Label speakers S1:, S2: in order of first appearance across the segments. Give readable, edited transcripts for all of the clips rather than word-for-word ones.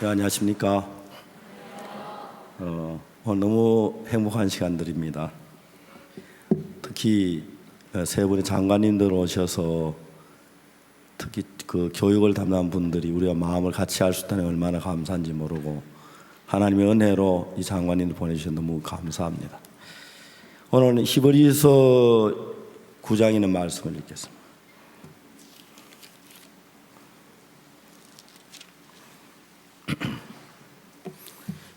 S1: 네, 안녕하십니까. 오늘 너무 행복한 시간들입니다. 특히 세 분의 장관님들 오셔서 특히 그 교육을 담당한 분들이 우리가 마음을 같이 할 수 있다는 게 얼마나 감사한지 모르고 하나님의 은혜로 이 장관님들 보내주셔서 너무 감사합니다. 오늘은 히브리서 9장에 있는 말씀을 읽겠습니다.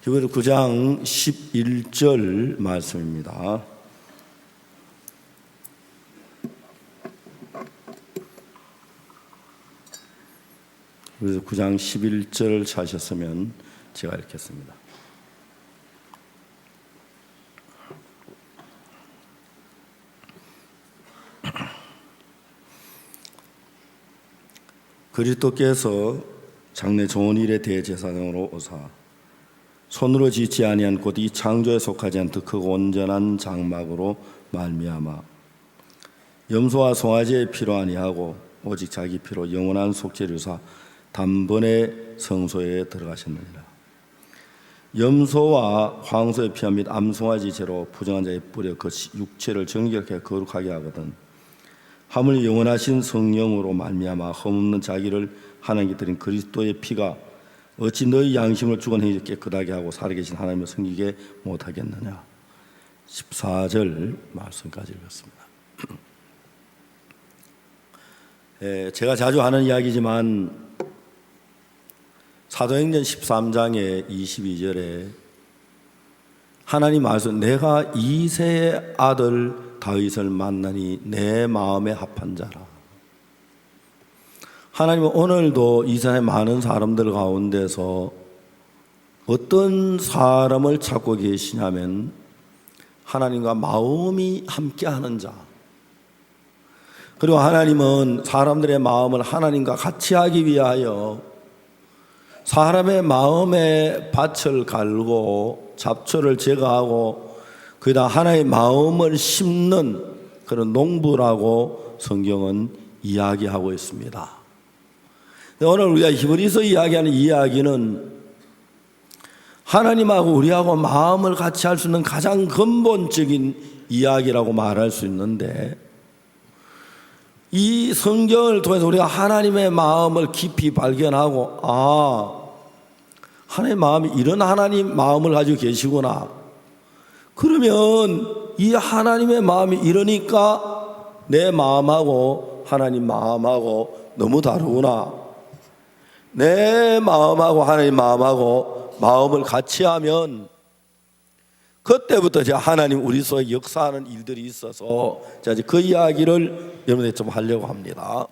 S1: 히브리서 9장 11절 말씀입니다. 그래서 9장 11절 찾으셨으면 제가 읽겠습니다. 그리스도께서 장래 좋은 일에 대제사장으로 오사 손으로 짓지 아니한 곧 이 창조에 속하지 않듯 크고 온전한 장막으로 말미암아 염소와 송아지의 피로 아니하고 오직 자기 피로 영원한 속죄를 사 단번에 성소에 들어가셨느니라. 염소와 황소의 피와 및 암송아지 죄로 부정한 자의 뿌려 그 육체를 정결하게 거룩하게 하거든 하물며 영원하신 성령으로 말미암아 흠없는 자기를 하나님께 드린 그리스도의 피가 어찌 너희 양심을 죽은 행위를 깨끗하게 하고 살아계신 하나님을 섬기게 못하겠느냐. 14절 말씀까지 읽었습니다. 제가 자주 하는 이야기지만 사도행전 13장의 22절에 하나님 말씀 내가 이새의 아들 다윗을 만나니 내 마음에 합한 자라. 하나님은 오늘도 이 세상의 많은 사람들 가운데서 어떤 사람을 찾고 계시냐면 하나님과 마음이 함께하는 자. 그리고 하나님은 사람들의 마음을 하나님과 같이 하기 위하여 사람의 마음에 밭을 갈고 잡초를 제거하고 거기다 하나님의 마음을 심는 그런 농부라고 성경은 이야기하고 있습니다. 오늘 우리가 히브리서 이야기하는 이야기는 하나님하고 우리하고 마음을 같이 할 수 있는 가장 근본적인 이야기라고 말할 수 있는데 이 성경을 통해서 우리가 하나님의 마음을 깊이 발견하고 하나님의 마음이 이런 하나님 마음을 가지고 계시구나. 그러면 이 하나님의 마음이 이러니까 내 마음하고 하나님 마음하고 너무 다르구나. 내 마음하고 하나님 마음하고 마음을 같이 하면 그때부터 이제 하나님 우리 속에 역사하는 일들이 있어서 자 이제 그 이야기를 여러분들이 좀 하려고 합니다.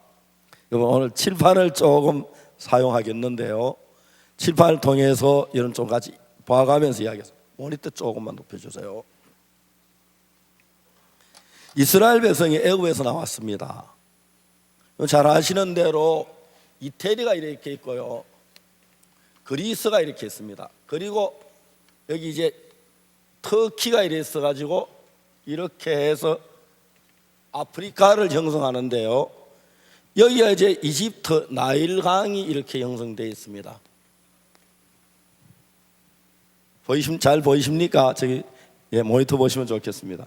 S1: 여러분 오늘 칠판을 조금 사용하겠는데요. 칠판을 통해서 여러분 좀 같이 봐가면서 이야기해서 모니터 조금만 높여주세요. 이스라엘 백성이 애굽에서 나왔습니다. 잘 아시는 대로 이태리가 이렇게 있고요. 그리스가 이렇게 있습니다. 그리고 여기 이제 터키가 이렇게 있어가지고 이렇게 해서 아프리카를 형성하는데요. 여기가 이제 이집트 나일강이 이렇게 형성되어 있습니다. 잘 보이십니까? 저기 모니터 보시면 좋겠습니다.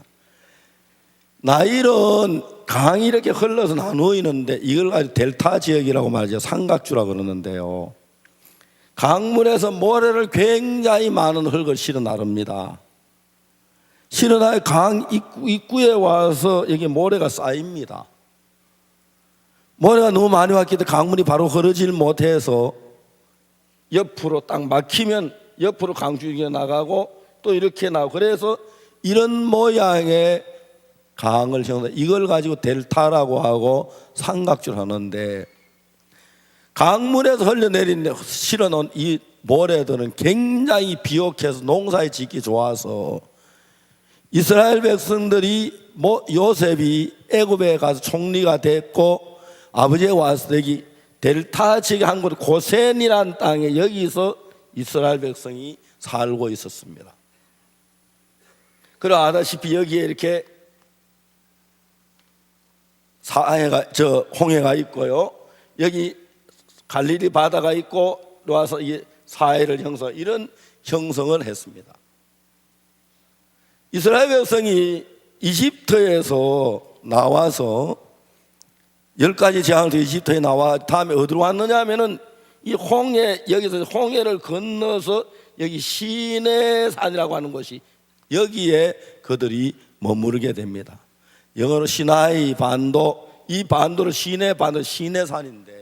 S1: 나일은 강이 이렇게 흘러서 나누어 있는데 이걸 가지고 델타 지역이라고 말하죠. 삼각주라고 그러는데요. 강물에서 모래를 굉장히 많은 흙을 실어 나릅니다. 실어 나야 강 입구에 와서 여기 모래가 쌓입니다. 모래가 너무 많이 왔기 때문에 강물이 바로 흐르질 못해서 옆으로 딱 막히면 옆으로 강줄기가 나가고 또 이렇게 나오고 그래서 이런 모양의 강을 형성, 이걸 가지고 델타라고 하고 삼각주를 하는데 강물에서 흘러내린 실어놓은 이 모래들은 굉장히 비옥해서 농사에 짓기 좋아서 이스라엘 백성들이 요셉이 애굽에 가서 총리가 됐고 아버지가 와서 여기 델타 지역 한 곳 고센이라는 땅에 여기서 이스라엘 백성이 살고 있었습니다. 그리고 아다시피 여기에 이렇게 홍해가 있고요. 여기 갈릴리 바다가 있고 와서 사회를 이런 형성을 했습니다. 이스라엘 백성이 이집트에서 나와서 10가지 재앙을 통해 이집트에 나와 다음에 어디로 왔느냐 하면은 이 홍해, 여기서 홍해를 건너서 여기 시내산이라고 하는 곳이 여기에 그들이 머무르게 됩니다. 영어로 시나이 반도, 이 반도를 시내 반도, 시내산인데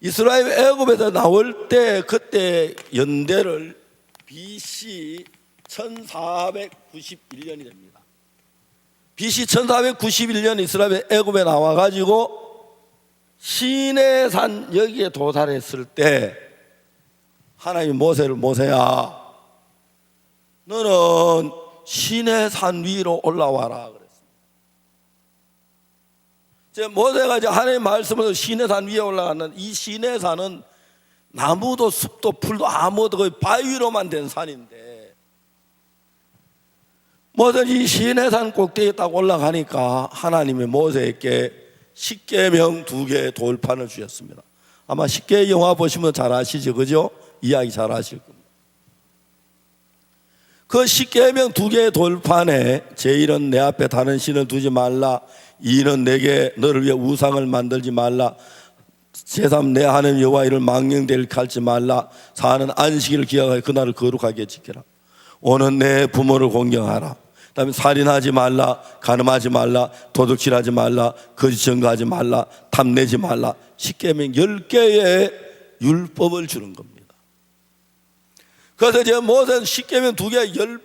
S1: 이스라엘 애굽에서 나올 때 그때 연대를 BC 1491년이 됩니다. BC 1491년 이스라엘 애굽에 나와가지고 시내산 여기에 도달했을 때 하나님이 모세를, 모세야 너는 시내산 위로 올라와라 그랬습니다. 모세가 이제 하나님의 말씀으로 시내산 위에 올라가는 이 시내산은 나무도 숲도 풀도 아무것도 거의 바위로만 된 산인데 모세는 이 시내산 꼭대기에 딱 올라가니까 하나님이 모세에게 십계명 2개의 돌판을 주셨습니다. 아마 십계의 영화 보시면 잘 아시죠, 그죠? 이야기 잘 아실 겁니다. 그 십계명 2개의 돌판에 제1은 내 앞에 다른 신을 두지 말라, 2는 내게 너를 위해 우상을 만들지 말라, 제3 내 하나님 여호와 이를 망령되게 할지 말라, 4는 안식일을 기억하여 그날을 거룩하게 지켜라, 5는 내 부모를 공경하라, 그 다음에 살인하지 말라, 간음하지 말라, 도둑질하지 말라, 거짓 증거하지 말라, 탐내지 말라. 십계명 10개의 율법을 주는 겁니다. 그래서 이제 모세는 십계명 2개의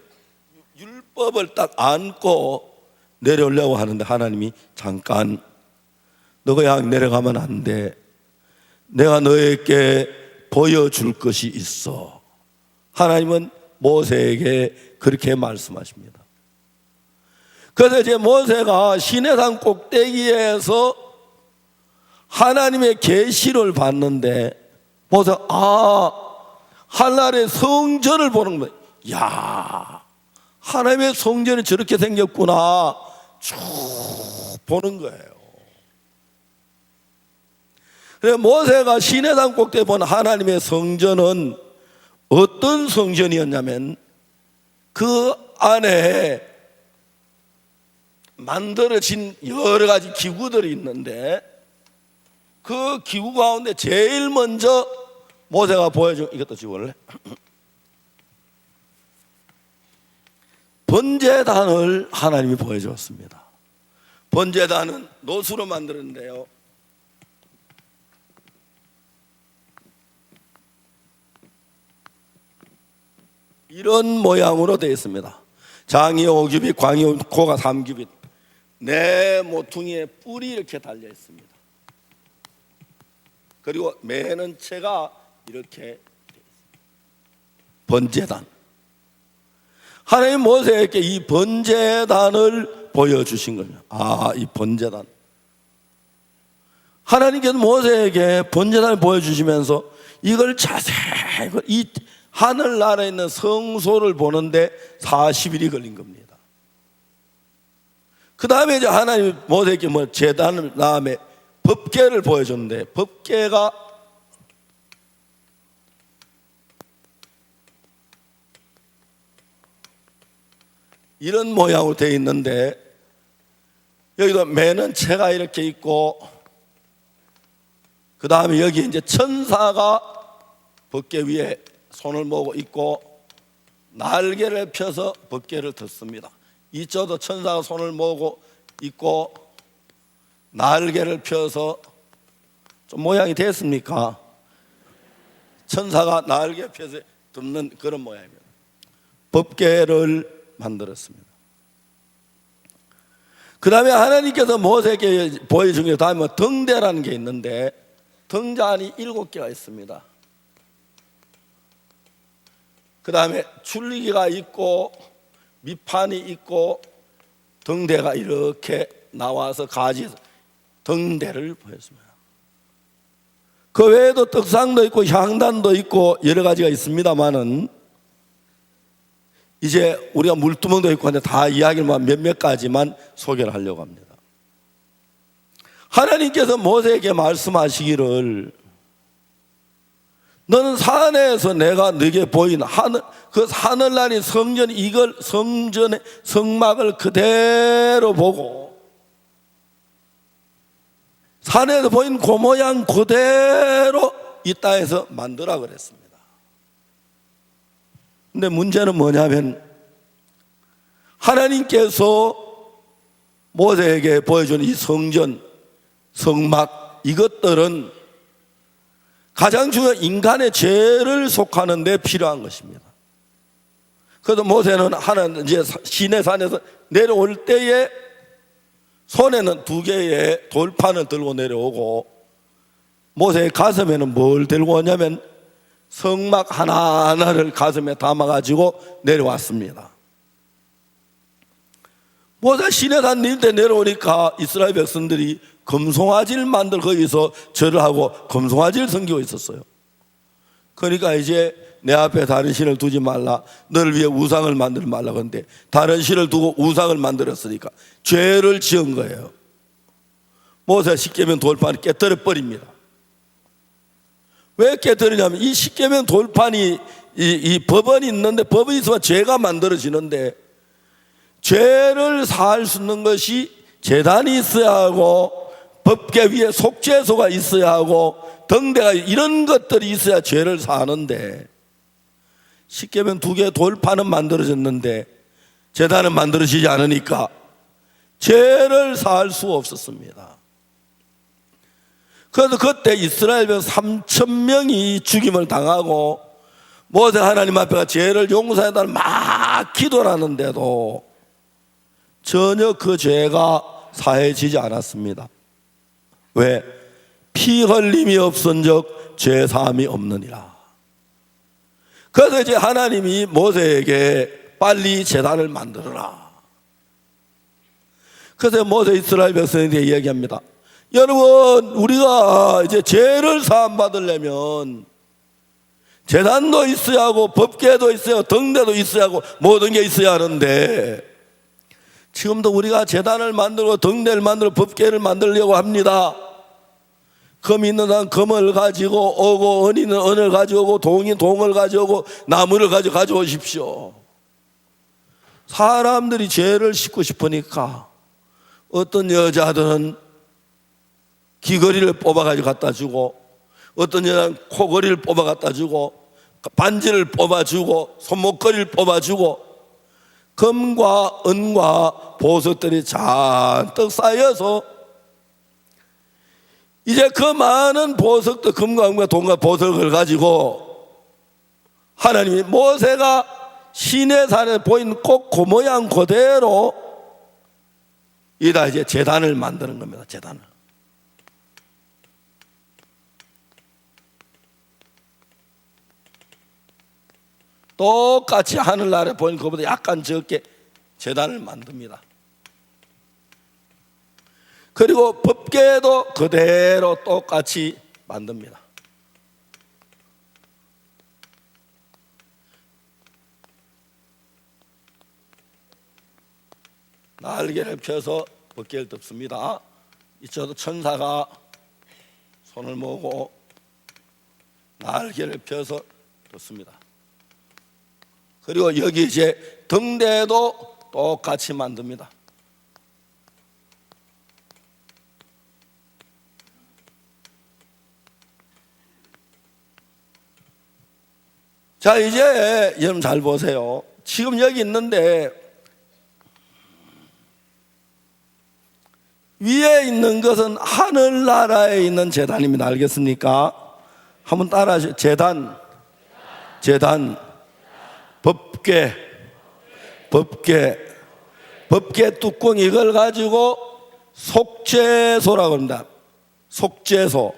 S1: 율법을 딱 안고 내려오려고 하는데 하나님이 잠깐 너가 양 내려가면 안 돼. 내가 너에게 보여줄 것이 있어. 하나님은 모세에게 그렇게 말씀하십니다. 그래서 이제 모세가 시내산 꼭대기에서 하나님의 계시를 봤는데 모세가 하늘의 성전을 보는 거예요. 야, 하나님의 성전이 저렇게 생겼구나 쭉 보는 거예요. 그래서 모세가 시내산 꼭대기에 본 하나님의 성전은 어떤 성전이었냐면 그 안에 만들어진 여러 가지 기구들이 있는데 그 기구 가운데 제일 먼저 모세가 보여준, 이것도 지울래? 번제단을 하나님이 보여주었습니다. 번제단은 노수로 만들었는데요, 이런 모양으로 되어 있습니다. 장이 5규빗, 광이 5규빗, 고가 3규빗, 네 모퉁이에 뿔이 이렇게 달려 있습니다. 그리고 매는 채가 이렇게 번제단. 하나님 모세에게 이 번제단을 보여주신 거예요. 아, 이 번제단. 하나님께서 모세에게 번제단을 보여주시면서 이걸 자세히, 이 하늘나라에 있는 성소를 보는데 40일이 걸린 겁니다. 그 다음에 이제 하나님이 모세에게 제단을 다음에 법궤를 보여줬는데 법궤가 이런 모양으로 되어 있는데 여기도 매는 채가 이렇게 있고 그 다음에 여기 이제 천사가 법궤 위에 손을 모으고 있고 날개를 펴서 법궤를 듣습니다. 이쪽도 천사가 손을 모으고 있고 날개를 펴서 좀 모양이 됐습니까? 천사가 날개 펴서 듣는 그런 모양입니다. 법궤를 만들었습니다. 그 다음에 하나님께서 모세에게 보여준 게 다음에 등대라는 게 있는데 등잔이 7개가 있습니다. 그 다음에 줄기가 있고 밑판이 있고 등대가 이렇게 나와서 가지 등대를 보였습니다. 그 외에도 떡상도 있고 향단도 있고 여러 가지가 있습니다만은 이제 우리가 물두멍도 있고 하는데 다 이야기를 몇몇 가지만 소개를 하려고 합니다. 하나님께서 모세에게 말씀하시기를 너는 산에서 내가 너에게 보인 그 하늘나라의 성전, 이걸 성전의 성막을 그대로 보고 산에서 보인 그 모양 그대로 이 땅에서 만들라 그랬습니다. 근데 문제는 뭐냐면 하나님께서 모세에게 보여준 이 성전, 성막, 이것들은 가장 중요한 인간의 죄를 속하는 데 필요한 것입니다. 그래서 모세는 이제 시내산에서 내려올 때에 손에는 2개의 돌판을 들고 내려오고 모세의 가슴에는 뭘 들고 오냐면 성막 하나하나를 가슴에 담아가지고 내려왔습니다. 모세 시내산 내릴 때 내려오니까 이스라엘 백성들이 금송아지를 만들 거기서 절을 하고 금송아지를 섬기고 있었어요. 그러니까 이제 내 앞에 다른 신을 두지 말라, 너를 위해 우상을 만들지 말라. 그런데 다른 신을 두고 우상을 만들었으니까 죄를 지은 거예요. 모세 십계명 돌판을 깨뜨려 버립니다. 왜 깨뜨리냐면 이 십계명 돌판이 이 법원이 있는데, 법이 있으면 죄가 만들어지는데 죄를 사할 수 있는 것이 제단이 있어야 하고 법계 위에 속죄소가 있어야 하고 등대가, 이런 것들이 있어야 죄를 사하는데 십계명 2개 돌판은 만들어졌는데 제단은 만들어지지 않으니까 죄를 사할 수 없었습니다. 그래서 그때 이스라엘 백성 3,000명이 죽임을 당하고 모세 하나님 앞에 죄를 용서해달라고 막 기도를 하는데도 전혀 그 죄가 사해지지 않았습니다. 왜? 피 흘림이 없은즉 죄 사함이 없느니라. 그래서 이제 하나님이 모세에게 빨리 제단을 만들어라. 그래서 모세 이스라엘 백성에게 이야기합니다. 여러분, 우리가 이제 죄를 사함 받으려면 제단도 있어야 하고 법궤도 있어야 하고 등대도 있어야 하고 모든 게 있어야 하는데 지금도 우리가 제단을 만들고 등대를 만들고 법궤를 만들려고 합니다. 금 있는 사람 금을 가지고 오고, 은 있는 은을 가지고 오고, 동이 동을 가져오고, 나무를 가져오십시오. 사람들이 죄를 씻고 싶으니까 어떤 여자들은 귀걸이를 뽑아가지고 갖다 주고, 어떤 여자는 코걸이를 뽑아 갖다 주고, 반지를 뽑아주고, 손목걸이를 뽑아주고, 금과 은과 보석들이 잔뜩 쌓여서 이제 그 많은 보석도, 금과 은과 동과 보석을 가지고 하나님이 모세가 시내산에 보인 꼭 그 모양 그대로 이다 이제 제단을 만드는 겁니다. 제단을. 똑같이 하늘나라에 보인 것보다 약간 적게 제단을 만듭니다. 그리고 법궤도 그대로 똑같이 만듭니다. 날개를 펴서 법궤를 덮습니다. 이쪽도 천사가 손을 모으고 날개를 펴서 덮습니다. 그리고 여기 이제 등대도 똑같이 만듭니다. 자, 이제 여러분 잘 보세요. 지금 여기 있는데 위에 있는 것은 하늘나라에 있는 제단입니다. 알겠습니까? 한번 따라 하시죠. 제단, 법궤, 법궤 뚜껑, 이걸 가지고 속죄소라고 합니다. 속죄소.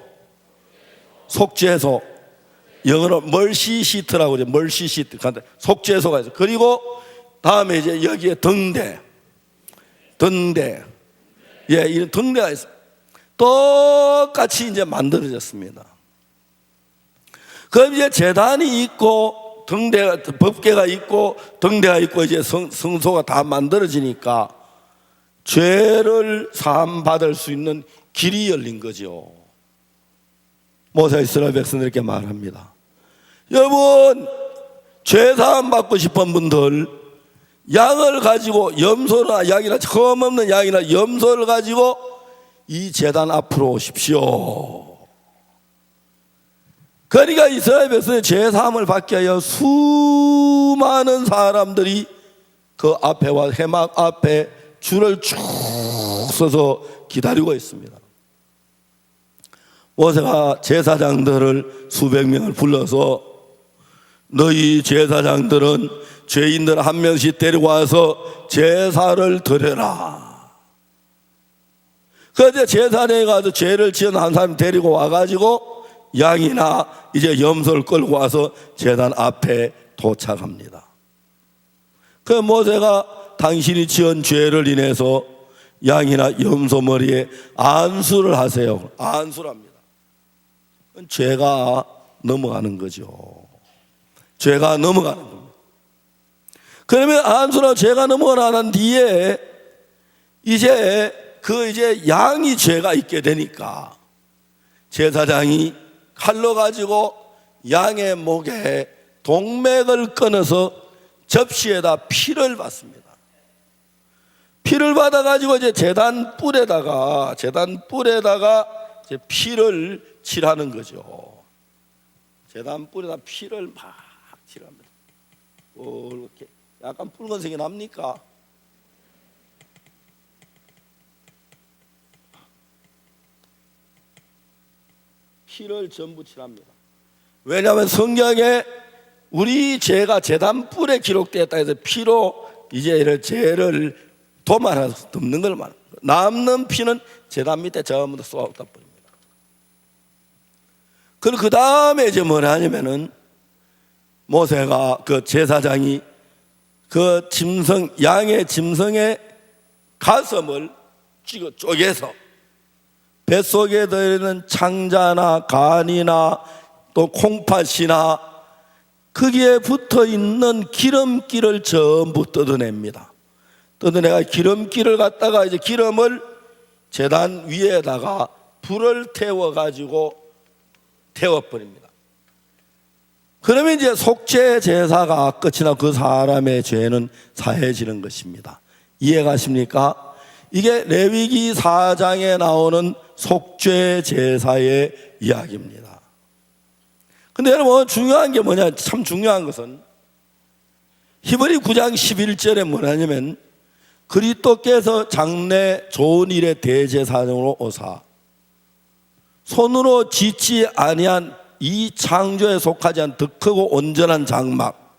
S1: 영어로 멀시 시트라고 그러죠. 멀시 시트. 속죄소가 있어요. 그리고 다음에 이제 여기에 등대. 예, 이런 등대가 있어요. 똑같이 이제 만들어졌습니다. 그럼 이제 제단이 있고 등대가, 법궤가 있고 등대가 있고 이제 성소가 다 만들어지니까 죄를 사함 받을 수 있는 길이 열린 거죠. 모세가 이스라엘 백성들에게 말합니다. 여러분, 죄사함 받고 싶은 분들 양을 가지고 염소나 양이나 흠없는 양이나 염소를 가지고 이 제단 앞으로 오십시오. 그러니까 이스라엘 백성의 죄사함을 받기 위하여 수많은 사람들이 그 앞에와 회막 앞에 줄을 쭉 서서 기다리고 있습니다. 모세가 제사장들을 수백 명을 불러서 너희 제사장들은 죄인들 한 명씩 데리고 와서 제사를 드려라. 그런데 제사장에 가서 죄를 지은 한 사람 데리고 와가지고 양이나 이제 염소를 끌고 와서 제단 앞에 도착합니다. 그 모세가 당신이 지은 죄를 인해서 양이나 염소 머리에 안수를 하세요. 안수랍니다. 죄가 넘어가는 거죠. 죄가 넘어가는 겁니다. 그러면 안수나 죄가 넘어가는 뒤에 이제 양이 죄가 있게 되니까 제사장이 칼로 가지고 양의 목에 동맥을 끊어서 접시에다 피를 받습니다. 피를 받아가지고 이제 제단 뿔에다가 이제 피를 칠하는 거죠. 제단 뿔에다 피를 막 칠합니다. 이렇게 약간 붉은색이 납니까? 피를 전부 칠합니다. 왜냐하면 성경에 우리 죄가 제단 뿔에 기록되었다 해서 피로 이제 이를 죄를 도말해서 덮는 걸 말합니다. 남는 피는 제단 밑에 전부 다 쏟아붓다 버립니다. 그리고 그 다음에 이제 뭐냐 하냐면은 모세가 그 제사장이 그 양의 짐승의 가슴을 쪼개서 뱃속에 들어있는 창자나 간이나 또 콩팥이나 거기에 붙어있는 기름기를 전부 뜯어냅니다. 뜯어내가 기름기를 갖다가 이제 기름을 제단 위에다가 불을 태워가지고 태워버립니다. 그러면 이제 속죄 제사가 끝이 나고 그 사람의 죄는 사해지는 것입니다. 이해가십니까? 이게 레위기 4장에 나오는 속죄 제사의 이야기입니다. 근데 여러분 중요한 게 뭐냐, 참 중요한 것은 히브리 9장 11절에 뭐냐면 그리스도께서 장래 좋은 일의 대제사장으로 오사 손으로 짓지 아니한 이 창조에 속하지 않은 더 크고 온전한 장막,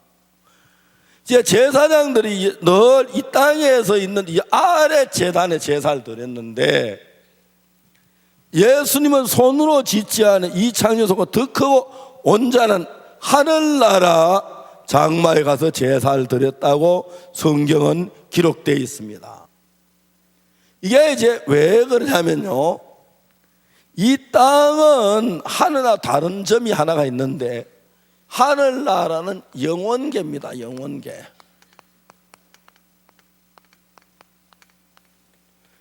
S1: 이제 제사장들이 늘 이 땅에서 있는 이 아래 제단에 제사를 드렸는데 예수님은 손으로 짓지 않은 이 창조에 속하고 더 크고 온전한 하늘나라 장막에 가서 제사를 드렸다고 성경은 기록되어 있습니다. 이게 이제 왜 그러냐면요, 이 땅은 하늘과 다른 점이 하나가 있는데 하늘나라는 영원계입니다. 영원계.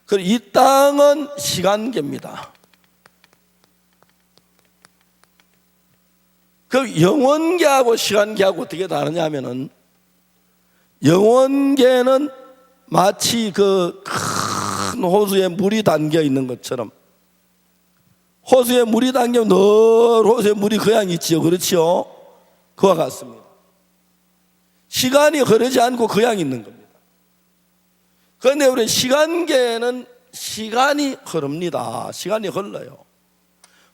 S1: 그리고 이 땅은 시간계입니다. 그 영원계하고 시간계하고 어떻게 다르냐면은 영원계는 마치 그 큰 호수에 물이 담겨 있는 것처럼, 호수에 물이 담기면 늘 호수에 물이 그냥 있지요. 그렇지요? 그와 같습니다. 시간이 흐르지 않고 그냥 있는 겁니다. 그런데 우리 시간계는 시간이 흐릅니다. 시간이 흘러요.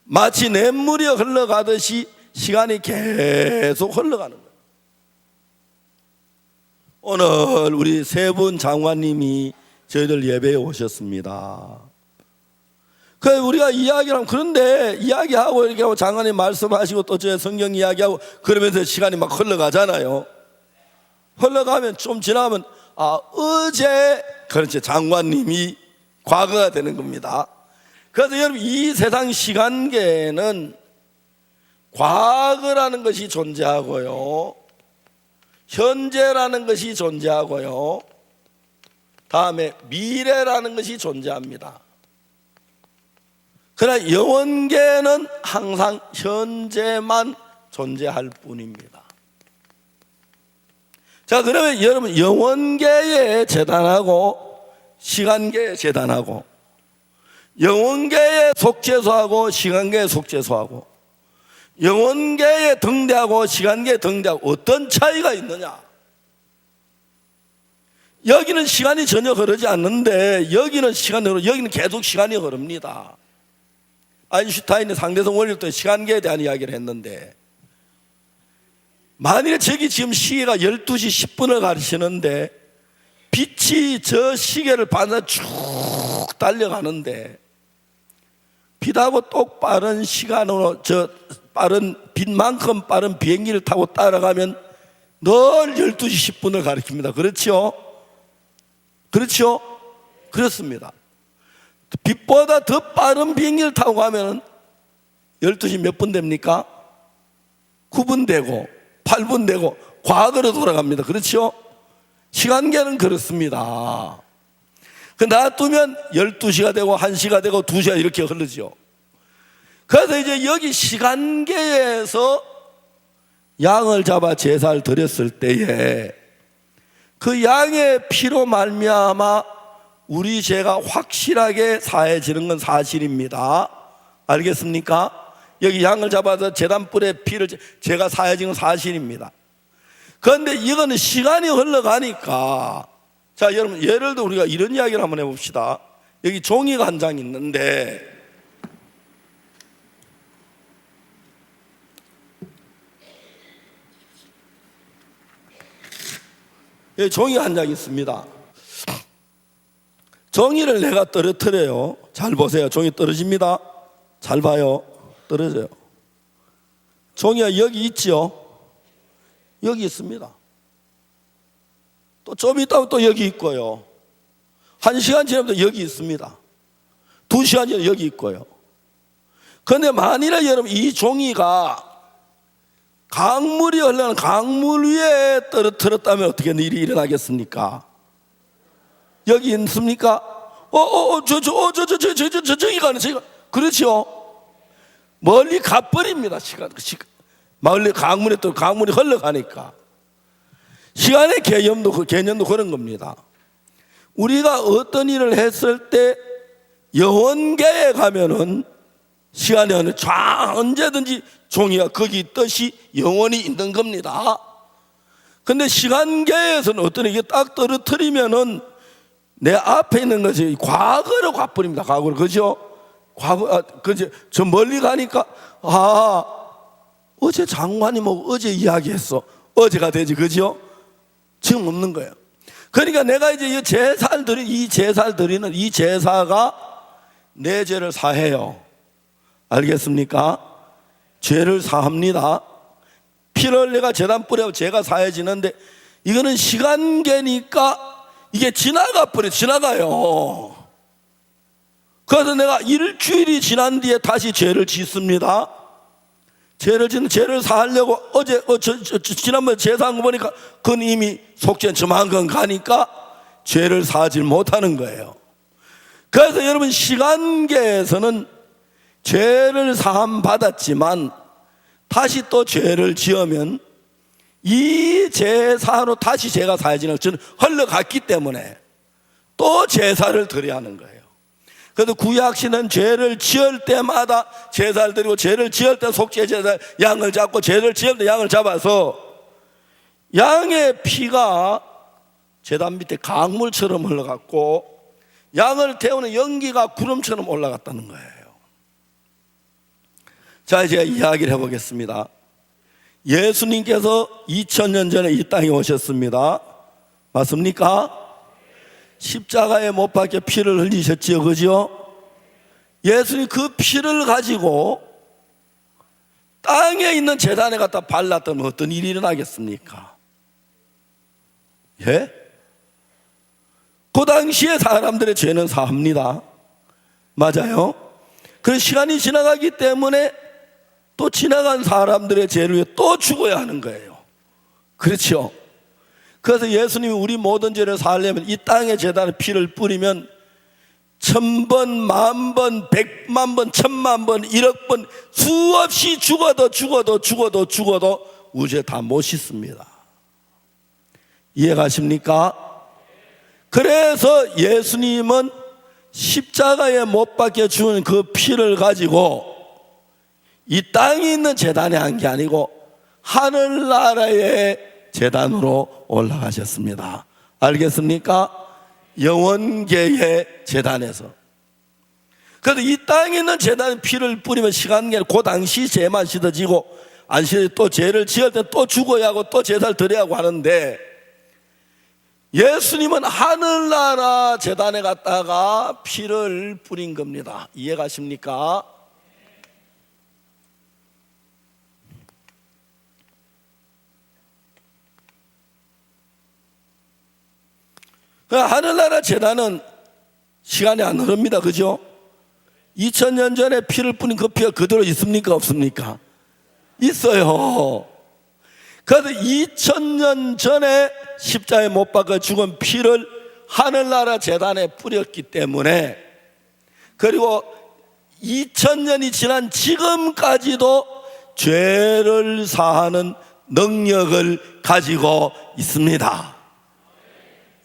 S1: 마치 냇물이 흘러가듯이 시간이 계속 흘러가는 거예요. 오늘 우리 세 분 장관님이 저희들 예배에 오셨습니다. 그 우리가 이야기를 하면, 그런데 이야기하고 이렇게 하고 장관님 말씀하시고 또 저 성경 이야기하고 그러면서 시간이 막 흘러가잖아요. 흘러가면 좀 지나면 어제, 그렇지, 장관님이 과거가 되는 겁니다. 그래서 여러분 이 세상 시간계에는 과거라는 것이 존재하고요, 현재라는 것이 존재하고요, 다음에 미래라는 것이 존재합니다. 그러나 영원계는 항상 현재만 존재할 뿐입니다. 자, 그러면 여러분, 영원계의 재단하고 시간계의 재단하고 영원계의 속죄소하고 시간계의 속죄소하고 영원계의 등대하고 시간계의 등대하고 어떤 차이가 있느냐? 여기는 시간이 전혀 흐르지 않는데 여기는 시간이 흐르고 여기는 계속 시간이 흐릅니다. 아인슈타인의 상대성 원리를 또 시간계에 대한 이야기를 했는데, 만일에 저기 지금 시계가 12시 10분을 가르치는데 빛이 저 시계를 반사 쭉 달려가는데 빛하고 똑바른 시간으로 저 빠른 빛만큼 빠른 비행기를 타고 따라가면 늘 12시 10분을 가리킵니다. 그렇죠? 그렇죠? 그렇습니다. 빛보다 더 빠른 비행기를 타고 가면 12시 몇 분 됩니까? 9분 되고 8분 되고 과거로 돌아갑니다. 그렇죠? 시간계는 그렇습니다. 그 놔두면 12시가 되고 1시가 되고 2시가 이렇게 흐르죠. 그래서 이제 여기 시간계에서 양을 잡아 제사를 드렸을 때에 그 양의 피로 말미암아 우리 죄가 확실하게 사해지는 건 사실입니다. 알겠습니까? 여기 양을 잡아서 제단불에 피를 제가 사해진 건 사실입니다. 그런데 이거는 시간이 흘러가니까, 자, 여러분, 예를 들어 우리가 이런 이야기를 한번 해봅시다. 여기 종이가 한 장 있는데 여기 종이가 한 장 있습니다. 종이를 내가 떨어뜨려요. 잘 보세요. 종이 떨어집니다. 잘 봐요. 떨어져요. 종이가 여기 있죠. 여기 있습니다. 또 좀 있다가 또 여기 있고요. 1시간 지나면 여기 있습니다. 2시간 지나면 여기 있고요. 그런데 만일에 여러분 이 종이가 강물이 흘러가는 강물 위에 떨어뜨렸다면 어떻게 일이 일어나겠습니까? 여기 있습니까? 저기 가는 저기가. 그렇죠? 멀리 가버립니다. 멀리 강물이 흘러가니까. 시간의 개념도 그런 겁니다. 우리가 어떤 일을 했을 때 영원계에 가면은 시간에 언제든지 종이가 거기 있듯이 영원히 있는 겁니다. 근데 시간계에서는 어떤 이게 딱 떨어뜨리면은 내 앞에 있는 것이 과거로 가버립니다. 과거로. 그죠? 그죠? 저 멀리 가니까, 어제 장관이 어제 이야기했어. 어제가 되지. 그죠? 지금 없는 거예요. 그러니까 내가 이제 이 제사를 드리는 이 제사가 내 죄를 사해요. 알겠습니까? 죄를 사합니다. 피를 내가 제단 뿌려 죄가 사해지는데 이거는 시간계니까 이게 지나가요. 그래서 내가 일주일이 지난 뒤에 다시 죄를 짓습니다. 죄를 사하려고 지난번에 제사한 거 보니까 그건 이미 속죄는 저만큼 가니까 죄를 사하지 못하는 거예요. 그래서 여러분 시간계에서는 죄를 사함 받았지만 다시 또 죄를 지으면 이 제사로 다시 죄가 사해지는 것은 흘러갔기 때문에 또 제사를 드려야 하는 거예요. 그래서 구약시는 죄를 지을 때마다 제사를 드리고 죄를 지을 때 속죄 제사 양을 잡고 죄를 지을 때 양을 잡아서 양의 피가 제단 밑에 강물처럼 흘러갔고 양을 태우는 연기가 구름처럼 올라갔다는 거예요. 자, 이제 이야기를 해보겠습니다. 예수님께서 2000년 전에 이 땅에 오셨습니다. 맞습니까? 십자가에 못 박혀 피를 흘리셨지요. 그죠? 예수님 그 피를 가지고 땅에 있는 제단에 갖다 발랐다면 어떤 일이 일어나겠습니까? 예? 그 당시에 사람들의 죄는 사합니다. 맞아요? 그 시간이 지나가기 때문에 또 지나간 사람들의 죄를 위해 또 죽어야 하는 거예요. 그렇죠? 그래서 예수님이 우리 모든 죄를 사하려면 이 땅에 제단에 피를 뿌리면 1000번, 10,000번, 100만 번, 1000만 번, 1억 번 수없이 죽어도 우주에 다 못 씻습니다. 이해가십니까? 그래서 예수님은 십자가에 못 박혀 죽은 그 피를 가지고 이 땅에 있는 제단에 한 게 아니고 하늘나라의 제단으로 올라가셨습니다. 알겠습니까? 영원계의 제단에서. 그래서 이 땅에 있는 제단에 피를 뿌리면 시간 게 그 당시 죄만 씻어지고 안 씻어지고 또 죄를 지을 때 또 죽어야 하고 또 제사를 드려야 하고 하는데, 예수님은 하늘나라 제단에 갔다가 피를 뿌린 겁니다. 이해가십니까? 하늘나라 제단은 시간이 안 흐릅니다. 그죠? 2000년 전에 피를 뿌린 그 피가 그대로 있습니까? 없습니까? 있어요. 그래서 2000년 전에 십자가에 못 박아 죽은 피를 하늘나라 제단에 뿌렸기 때문에, 그리고 2000년이 지난 지금까지도 죄를 사하는 능력을 가지고 있습니다.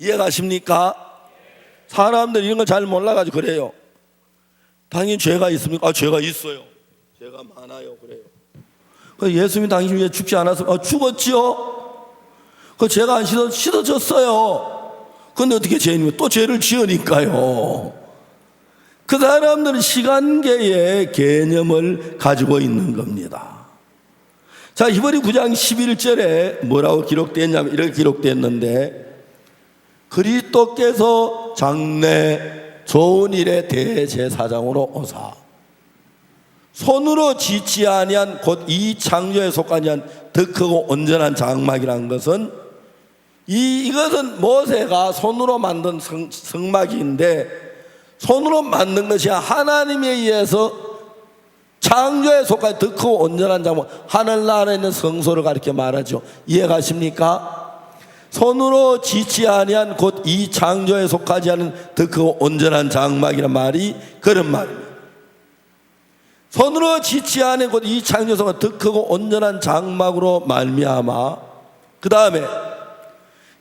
S1: 이해가십니까? 사람들이 이런 걸 잘 몰라가지고 그래요. 당연히 죄가 있습니까? 죄가 있어요. 죄가 많아요. 그래요. 예수님이 당신 위해 죽지 않았습니까? 죽었지요. 그 죄가 안 씻어졌어요. 근데 어떻게 죄인이면 또 죄를 지으니까요. 그 사람들은 시간계의 개념을 가지고 있는 겁니다. 자, 히브리 9장 11절에 뭐라고 기록됐냐면 이렇게 기록됐는데, 그리스도께서 장래 좋은 일의 대제사장으로 오사 손으로 짓지 아니한 곧 이 창조에 속하지 않은 더 크고 온전한 장막이라는 것은, 이것은 모세가 손으로 만든 성막인데, 손으로 만든 것이 하나님에 의해서 창조에 속하지 더 크고 온전한 장막, 하늘나라에 있는 성소를 가리켜 말하죠. 이해가십니까? 손으로 짓지 아니한 곧 이 창조에 속하지 않은 더 크고 온전한 장막이란 말이 그런 말입니다. 손으로 짓지 아니한 곧 이 창조에 속하지 더 크고 온전한 장막으로 말미암아, 그 다음에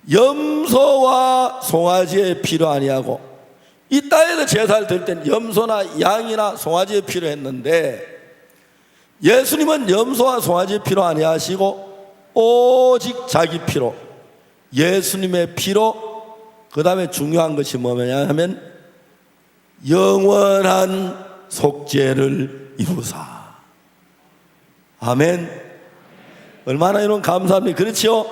S1: 염소와 송아지의 피로 아니하고, 이 땅에서 제사를 드릴 때는 염소나 양이나 송아지의 피로 했는데, 예수님은 염소와 송아지의 피로 아니하시고 오직 자기 피로, 예수님의 피로, 그 다음에 중요한 것이 뭐냐 하면 영원한 속죄를 이루사. 아멘. 얼마나 여러분 감사합니다. 그렇죠?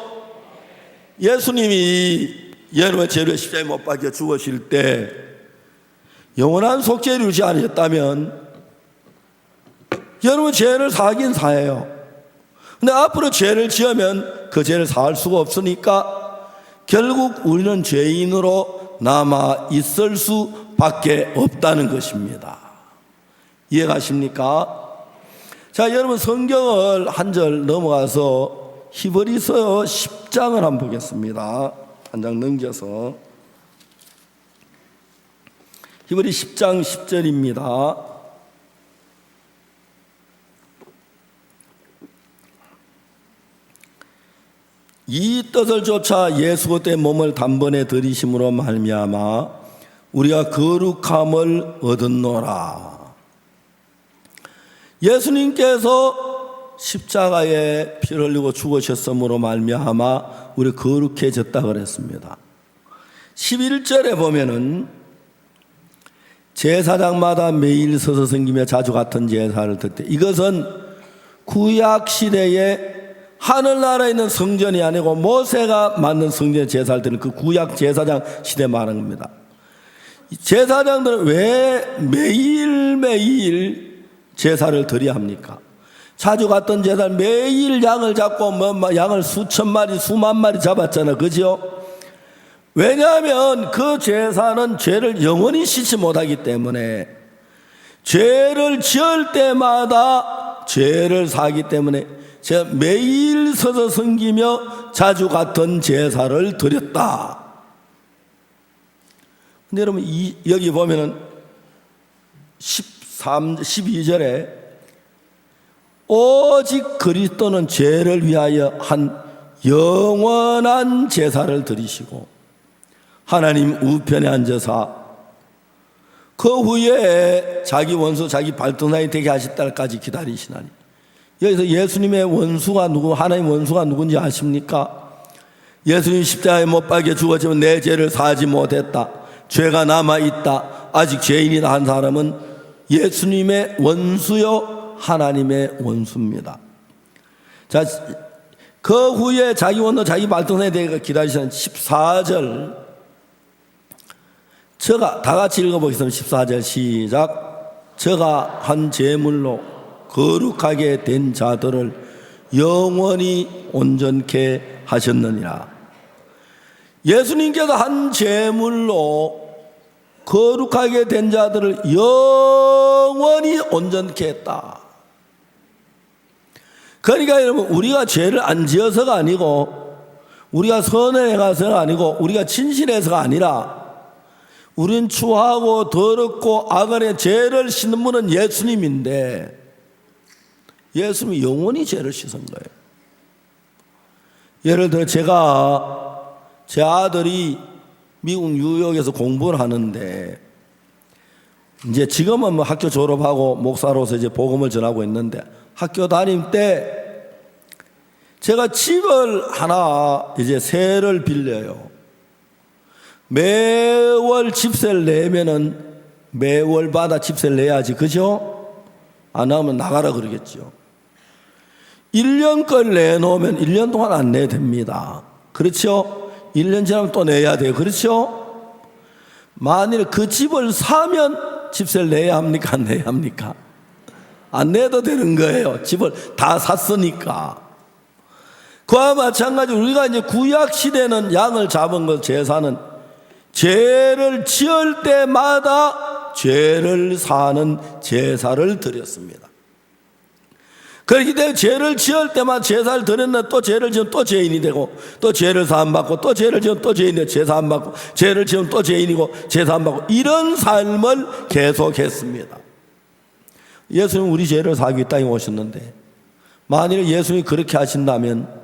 S1: 예수님이 여러분의 죄를 십자가에 못 박혀 죽으실 때 영원한 속죄를 이루지 않으셨다면 여러분 죄를 사긴 사해요. 근데 앞으로 죄를 지으면 그 죄를 사할 수가 없으니까 결국 우리는 죄인으로 남아 있을 수밖에 없다는 것입니다. 이해가십니까? 자, 여러분 성경을 한 절 넘어가서 히브리서 10장을 한번 보겠습니다. 한 장 넘겨서 히브리 10장 10절입니다. 이 뜻을 쫓아 예수 그리스도의 몸을 단번에 들이심으로 말미암아 우리가 거룩함을 얻었노라. 예수님께서 십자가에 피를 흘리고 죽으셨으므로 말미암아 우리 거룩해졌다 그랬습니다. 11절에 보면은 제사장마다 매일 서서 섬기며 자주 같은 제사를 드릴 때, 이것은 구약 시대에 하늘나라에 있는 성전이 아니고 모세가 만든 성전에 제사를 드리는 그 구약 제사장 시대 말하는 겁니다. 제사장들은 왜 매일매일 제사를 드려야 합니까? 자주 갔던 제사를 매일 양을 잡고 양을 수천 마리 수만 마리 잡았잖아요. 그죠? 왜냐하면 그 제사는 죄를 영원히 씻지 못하기 때문에, 죄를 지을 때마다 죄를 사기 때문에 제가 매일 서서 섬기며 자주 갔던 제사를 드렸다. 근데 여러분 여기 보면은 12절에 오직 그리스도는 죄를 위하여 한 영원한 제사를 드리시고 하나님 우편에 앉으사 그 후에 자기 원수 자기 발등상이 되게 하실 때까지 기다리시나니. 여기서 예수님의 원수가 누구, 하나님 원수가 누군지 아십니까? 예수님 십자가에 못 박혀 죽었지만 내 죄를 사지 못했다, 죄가 남아있다, 아직 죄인이다 한 사람은 예수님의 원수요 하나님의 원수입니다. 자, 그 후에 자기 원수 자기 발등상에 대해 기다리시는 14절, 저가 다 같이 읽어보겠습니다. 14절 시작. 저가 한 제물로 거룩하게 된 자들을 영원히 온전케 하셨느니라. 예수님께서 한 제물로 거룩하게 된 자들을 영원히 온전케 했다. 그러니까 여러분, 우리가 죄를 안 지어서가 아니고, 우리가 선행해서가 아니고, 우리가 진실해서가 아니라, 우린 추하고 더럽고 악한의 죄를 씻는 분은 예수님인데, 예수님이 영원히 죄를 씻은 거예요. 예를 들어 제 아들이 미국 뉴욕에서 공부를 하는데, 이제 지금은 뭐 학교 졸업하고 목사로서 이제 복음을 전하고 있는데, 학교 다닐 때 제가 집을 하나 이제 세를 빌려요. 매월 집세를 내면은 매월마다 집세를 내야지, 그죠? 안 하면 나가라 그러겠죠. 1년 걸 내놓으면 1년 동안 안 내야 됩니다. 그렇죠? 1년 지나면 또 내야 돼요. 그렇죠? 만일 그 집을 사면 집세를 내야 합니까? 안 내야 합니까? 안 내도 되는 거예요. 집을 다 샀으니까. 그와 마찬가지로 우리가 이제 구약 시대는 양을 잡은 것 제사는 죄를 지을 때마다 죄를 사는 제사를 드렸습니다. 그렇기 때문에 죄를 지을 때마다 제사를 드렸는데 또 죄를 지으면 또 죄인이 되고, 또 죄를 사함받고, 또 죄를 지으면 또 죄인이 되고, 제사 안 받고, 죄를 지으면 또 죄인이고 제사 안 받고, 이런 삶을 계속했습니다. 예수님은 우리 죄를 사기 땅에 오셨는데, 만일 예수님이 그렇게 하신다면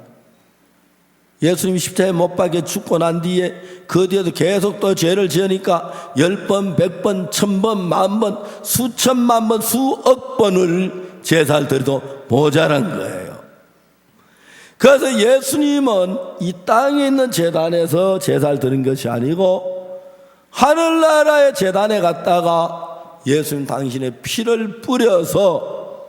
S1: 예수님이 십자가에 못 박혀 죽고 난 뒤에 그 뒤에도 계속 또 죄를 지으니까 10번, 100번, 1000번, 10,000번, 수천만 번, 수억 번을 제사를 드려도 모자란 거예요. 그래서 예수님은 이 땅에 있는 제단에서 제사를 드린 것이 아니고 하늘나라의 제단에 갔다가 예수님 당신의 피를 뿌려서,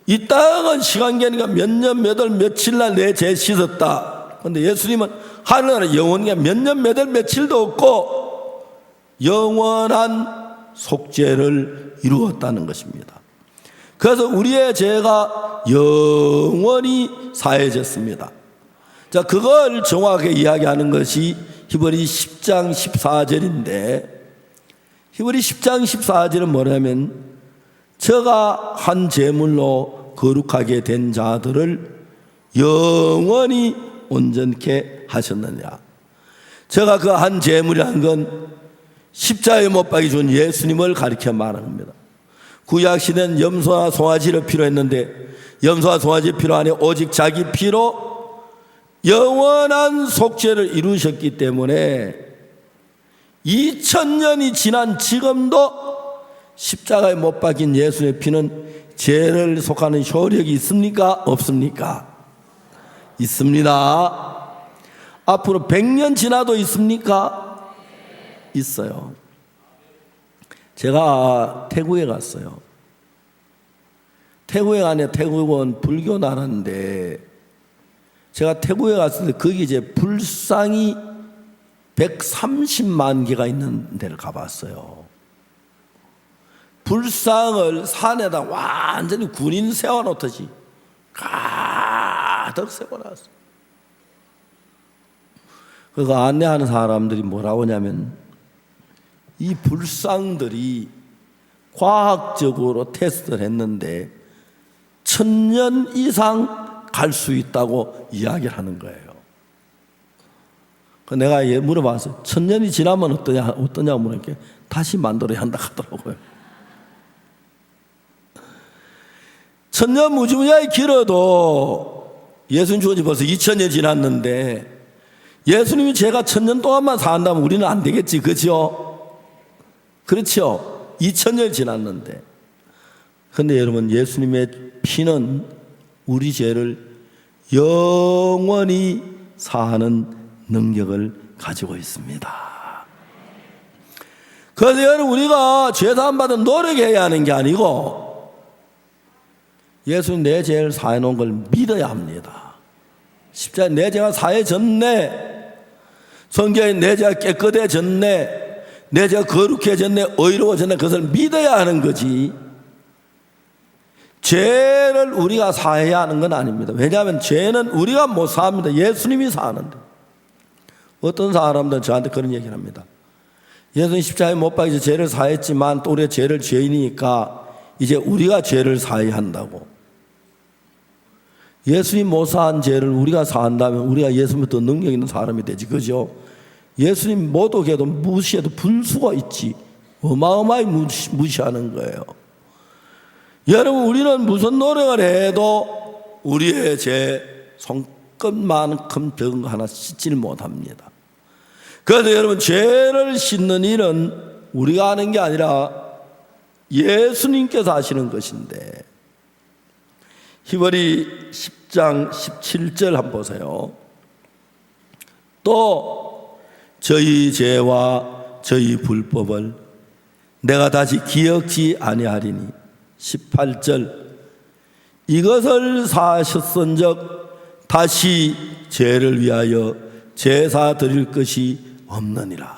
S1: 이 땅은 시간 계니까 몇 년, 몇 월, 며칠 날 내 죄 씻었다. 그런데 예수님은 하늘나라 영원히 몇 년, 몇 월, 며칠도 없고 영원한 속죄를 이루었다는 것입니다. 그래서 우리의 죄가 영원히 사해졌습니다. 자, 그걸 정확하게 이야기하는 것이 히브리 10장 14절인데, 히브리 10장 14절은 뭐냐면, 저가 한 제물로 거룩하게 된 자들을 영원히 온전케 하셨느냐. 저가 그 한 제물이라는 건 십자가에 못 박혀 준 예수님을 가리켜 말하는 겁니다. 구약 시대는 염소와 송아지를 필요했는데 염소와 송아지 필요 아니 오직 자기 피로 영원한 속죄를 이루셨기 때문에 2000년이 지난 지금도 십자가에 못 박힌 예수의 피는 죄를 속하는 효력이 있습니까? 없습니까? 있습니다. 앞으로 100년 지나도 있습니까? 있어요. 제가 태국에 갔어요. 태국에 가면 태국은 불교 나라인데, 제가 태국에 갔을 때 거기 이제 불상이 130만 개가 있는 데를 가봤어요. 불상을 산에다 완전히 군인 세워놓듯이 가득 세워놨어요. 그거 안내하는 사람들이 뭐라고 하냐면, 이 불상들이 과학적으로 테스트를 했는데 1000년 이상 갈 수 있다고 이야기를 하는 거예요. 내가 물어봤어요. 1000년이 지나면 어떠냐고 물으니까 다시 만들어야 한다 하더라고요. 천년 무지무지하게 길어도 예수님 죽은 지 벌써 2000년 지났는데 예수님이 제가 1000년 동안만 산다면 우리는 안 되겠지, 그죠? 그렇죠? 2000년 지났는데. 그런데 여러분, 예수님의 피는 우리 죄를 영원히 사하는 능력을 가지고 있습니다. 그래서 여러분, 우리가 죄사함 받은 노력해야 하는 게 아니고 예수님 내 죄를 사해 놓은 걸 믿어야 합니다. 십자가에 내 죄가 사해졌네, 성경에 내 죄가 깨끗해졌네, 내 죄가 거룩해졌네, 의로워졌네, 그것을 믿어야 하는 거지 죄를 우리가 사해야 하는 건 아닙니다. 왜냐하면 죄는 우리가 못 사합니다. 예수님이 사하는데. 어떤 사람들은 저한테 그런 얘기를 합니다. 예수님 십자가에 못 박혀서 죄를 사했지만 또 우리가 죄를 죄인이니까 이제 우리가 죄를 사해야 한다고. 예수님 못 사한 죄를 우리가 사한다면 우리가 예수님부터 능력 있는 사람이 되지, 그죠? 예수님 못 오게도 무시해도 분수가 있지. 어마어마하게 무시하는 거예요. 여러분, 우리는 무슨 노력을 해도 우리의 죄 손끝만큼 적은 거 하나 씻지를 못합니다. 그래서 여러분, 죄를 씻는 일은 우리가 하는 게 아니라 예수님께서 하시는 것인데, 히브리 10장 17절 한번 보세요. 또 저희 죄와 저희 불법을 내가 다시 기억지 아니하리니 18절 이것을 사하셨은즉 다시 죄를 위하여 제사 드릴 것이 없느니라.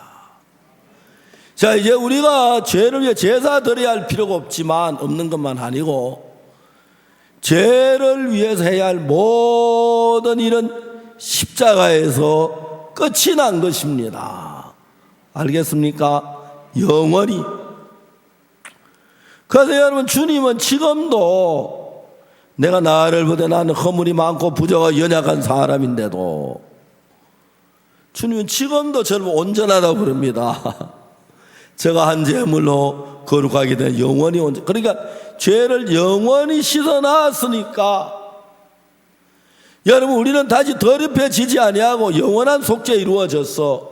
S1: 자, 이제 우리가 죄를 위해 제사 드려야 할 필요가 없지만, 없는 것만 아니고 죄를 위해서 해야 할 모든 일은 십자가에서 끝이 난 것입니다. 알겠습니까? 영원히. 그래서 여러분, 주님은 지금도 내가 나를 보되 나는 허물이 많고 부족하고 연약한 사람인데도 주님은 지금도 저를 온전하다고 부릅니다. 제가 한 제물로 거룩하게 된 영원히 온전. 그러니까 죄를 영원히 씻어놨으니까 여러분, 우리는 다시 더럽혀지지 아니하고 영원한 속죄 이루어졌어.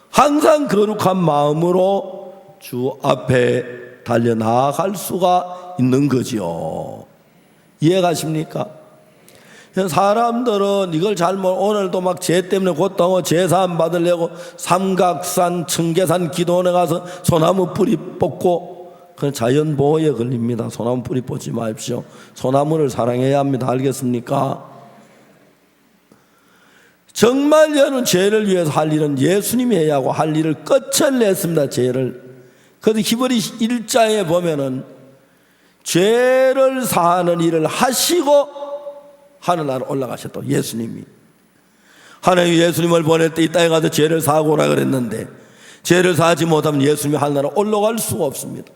S1: 항상 거룩한 마음으로 주 앞에 달려나갈 수가 있는 거지요. 이해가십니까? 사람들은 이걸 잘못, 오늘도 막 죄 때문에 고통하고 제사함 받으려고 삼각산, 청계산 기도원에 가서 소나무 뿌리 뽑고, 그건 자연보호에 걸립니다. 소나무 뿌리 뽑지 마십시오. 소나무를 사랑해야 합니다. 알겠습니까? 정말 여러분, 죄를 위해서 할 일은 예수님이 해야 하고 할 일을 끝을 냈습니다. 죄를. 그래서 히브리 1장에 보면은 죄를 사하는 일을 하시고 하늘나라로 올라가셨다. 예수님이. 하나님이 예수님을 보낼 때 이 땅에 가서 죄를 사하고 오라 그랬는데 죄를 사하지 못하면 예수님이 하늘나라로 올라갈 수가 없습니다.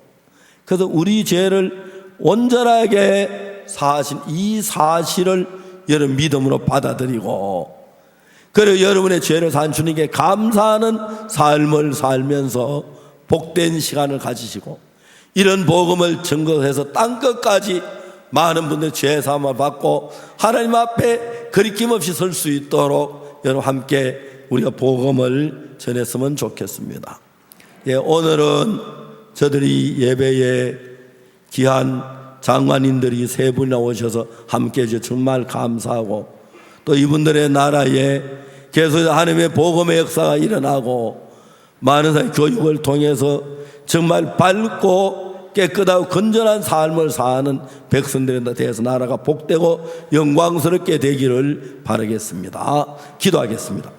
S1: 그래서 우리 죄를 온전하게 사하신 이 사실을 여러분 믿음으로 받아들이고, 그리고 여러분의 죄를 사한 주님께 감사하는 삶을 살면서 복된 시간을 가지시고, 이런 복음을 증거해서 땅끝까지 많은 분들이 죄 사함을 받고 하나님 앞에 거리낌 없이 설 수 있도록 여러분 함께 우리가 복음을 전했으면 좋겠습니다. 예, 오늘은 저들이 예배에 귀한 장관님들이 세 분이나 오셔서 함께 해주셔서 정말 감사하고, 또 이분들의 나라에 계속 하나님의 복음의 역사가 일어나고 많은 사람의 교육을 통해서 정말 밝고 깨끗하고 건전한 삶을 사는 백성들에 대해서 나라가 복되고 영광스럽게 되기를 바라겠습니다. 기도하겠습니다.